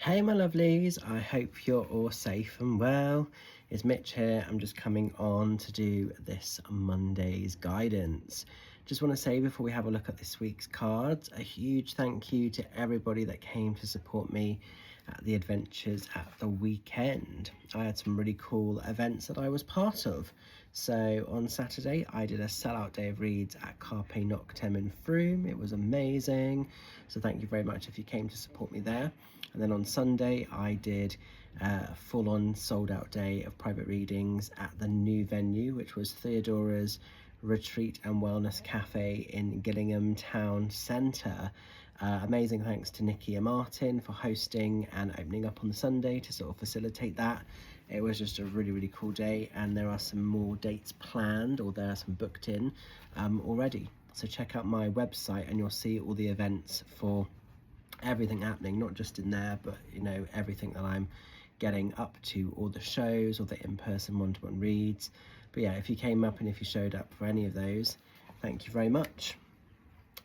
Hey my lovelies, I hope you're all safe and well. It's Mitch here. I'm just coming on to do this Monday's guidance. Just want to say before we have a look at this week's cards, a huge thank you to everybody that came to support me at the adventures at the weekend. I had some really cool events that I was part of. So on Saturday I did a sellout day of reads at Carpe Noctem in Frome. It was amazing, so thank you very much if you came to support me there. And then on Sunday I did a full-on sold-out day of private readings at the new venue, which was Theodora's Retreat and Wellness Cafe in Gillingham Town Centre. Amazing thanks to Nikki and Martin for hosting and opening up on the Sunday to sort of facilitate that. It was just a really cool day, and there are some more dates planned, or there are some booked in already. So check out my website and you'll see all the events for everything happening, not just in there, but you know, everything that I'm getting up to, all the shows, all the in-person one-to-one reads. But yeah, if you came up and if you showed up for any of those, thank you very much.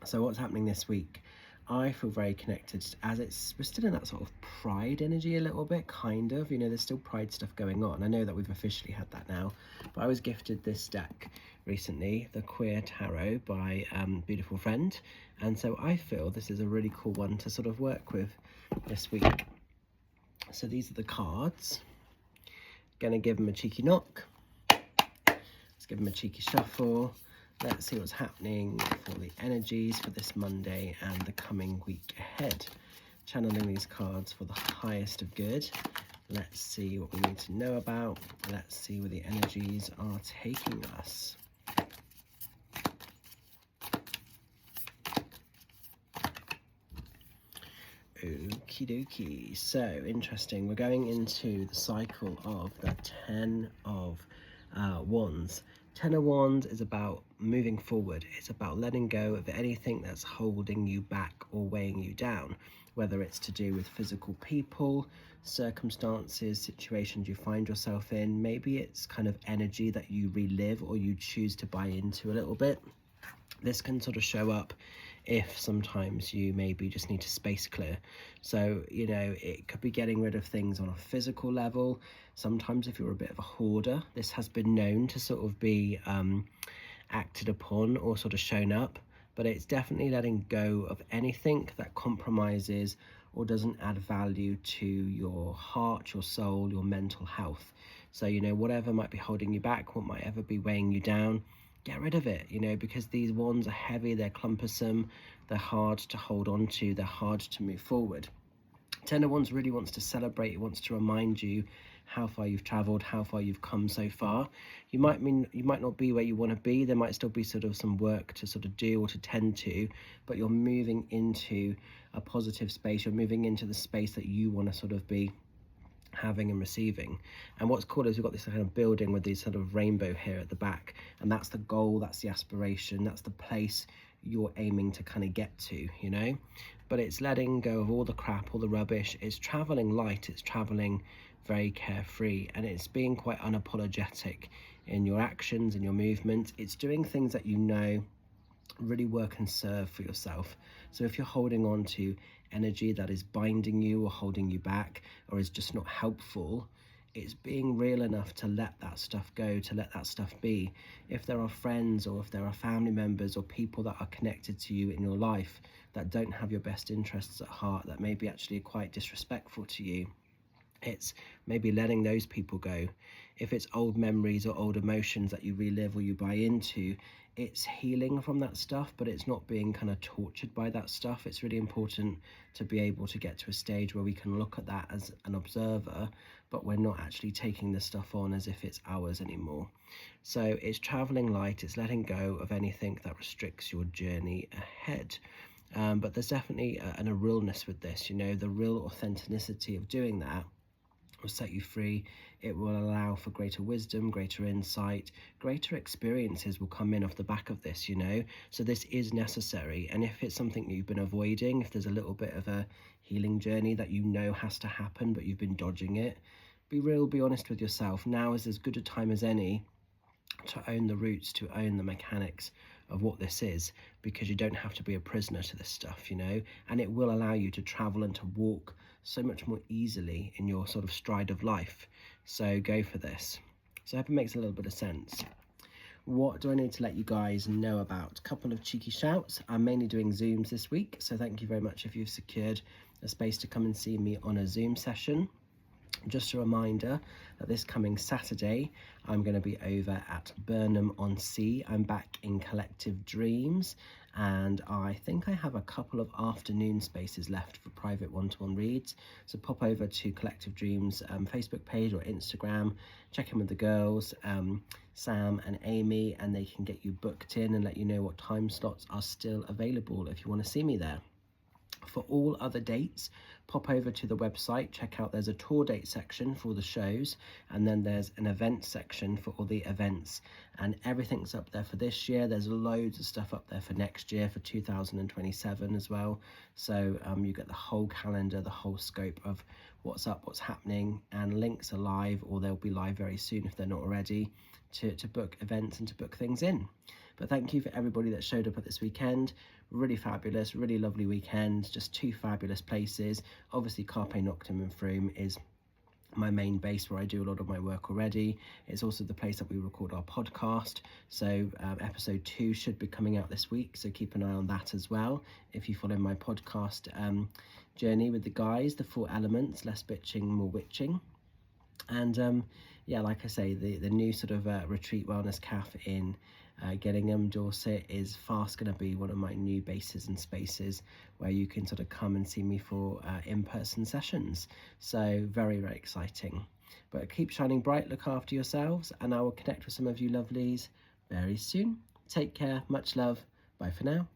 So what's happening this week? I feel very connected, as we're still in that sort of pride energy a little bit, kind of, you know, there's still pride stuff going on. I know that we've officially had that now, but I was gifted this deck recently, the Queer Tarot by beautiful friend, and so I feel this is a really cool one to sort of work with this week. So these are the cards. Gonna give them a cheeky knock. Let's give them a cheeky shuffle. Let's see what's happening for the energies for this Monday and the coming week ahead. Channeling these cards for the highest of good. Let's see what we need to know about. Let's see where the energies are taking us. Okie dokie. So interesting. We're going into the cycle of the Ten of Wands. Ten of Wands is about moving forward. It's about letting go of anything that's holding you back or weighing you down, whether it's to do with physical people, circumstances, situations you find yourself in. Maybe it's kind of energy that you relive or you choose to buy into a little bit. This can sort of show up if sometimes you maybe just need to space clear. So, you know, it could be getting rid of things on a physical level. Sometimes if you're a bit of a hoarder, this has been known to sort of be acted upon or sort of shown up, but it's definitely letting go of anything that compromises or doesn't add value to your heart, your soul, your mental health. So, you know, whatever might be holding you back, what might ever be weighing you down, get rid of it, you know, because these wands are heavy, they're clumpersome, they're hard to hold on to, they're hard to move forward. Ten of Wands really wants to celebrate, it wants to remind you how far you've traveled, how far you've come so far. You might not be where you want to be, there might still be sort of some work to sort of do or to tend to, but you're moving into a positive space, you're moving into the space that you want to sort of be having and receiving. And what's cool is we've got this kind of building with these sort of rainbow here at the back, and that's the goal, that's the aspiration, that's the place you're aiming to kind of get to, you know. But it's letting go of all the crap, all the rubbish. It's traveling light, it's traveling very carefree, and it's being quite unapologetic in your actions and your movements. It's doing things that you know really work and serve for yourself. So if you're holding on to energy that is binding you or holding you back or is just not helpful, it's being real enough to let that stuff go, to let that stuff be. If there are friends or if there are family members or people that are connected to you in your life that don't have your best interests at heart, that may be actually quite disrespectful to you, it's maybe letting those people go. If it's old memories or old emotions that you relive or you buy into, it's healing from that stuff, but it's not being kind of tortured by that stuff. It's really important to be able to get to a stage where we can look at that as an observer, but we're not actually taking the stuff on as if it's ours anymore. So it's traveling light, it's letting go of anything that restricts your journey ahead. But there's definitely a realness with this, you know, the real authenticity of doing that will set you free. It will allow for greater wisdom, greater insight, greater experiences will come in off the back of this, you know. So this is necessary, and if it's something you've been avoiding, if there's a little bit of a healing journey that you know has to happen but you've been dodging it, be real, be honest with yourself. Now is as good a time as any to own the roots, to own the mechanics of what this is, because you don't have to be a prisoner to this stuff, you know, and it will allow you to travel and to walk so much more easily in your sort of stride of life. So go for this. So I hope it makes a little bit of sense. What do I need to let you guys know about? A couple of cheeky shouts. I'm mainly doing Zooms this week, so thank you very much if you've secured a space to come and see me on a Zoom session. Just a reminder that this coming Saturday, I'm going to be over at Burnham-on-Sea. I'm back in Collective Dreams, and I think I have a couple of afternoon spaces left for private one-to-one reads. So pop over to Collective Dreams Facebook page or Instagram, check in with the girls, Sam and Amy, and they can get you booked in and let you know what time slots are still available if you want to see me there. For all other dates, pop over to the website, check out, there's a tour date section for the shows, and then there's an event section for all the events, and everything's up there for this year. There's loads of stuff up there for next year, for 2027 as well. So you get the whole calendar, the whole scope of what's up, what's happening, and links are live, or they'll be live very soon if they're not already, to book events and to book things in. But thank you for everybody that showed up at this weekend. Really fabulous, really lovely weekend, just two fabulous places. Obviously Carpe Noctem in Frome is my main base where I do a lot of my work already. It's also the place that we record our podcast. So episode 2 should be coming out this week, so keep an eye on that as well. If you follow my podcast journey with the guys, the 4 elements, less bitching, more witching. And yeah, like I say, the new sort of retreat wellness cafe in Gillingham, Dorset is fast going to be one of my new bases and spaces where you can sort of come and see me for in-person sessions. So very, very exciting. But keep shining bright, look after yourselves, and I will connect with some of you lovelies very soon. Take care, much love, bye for now.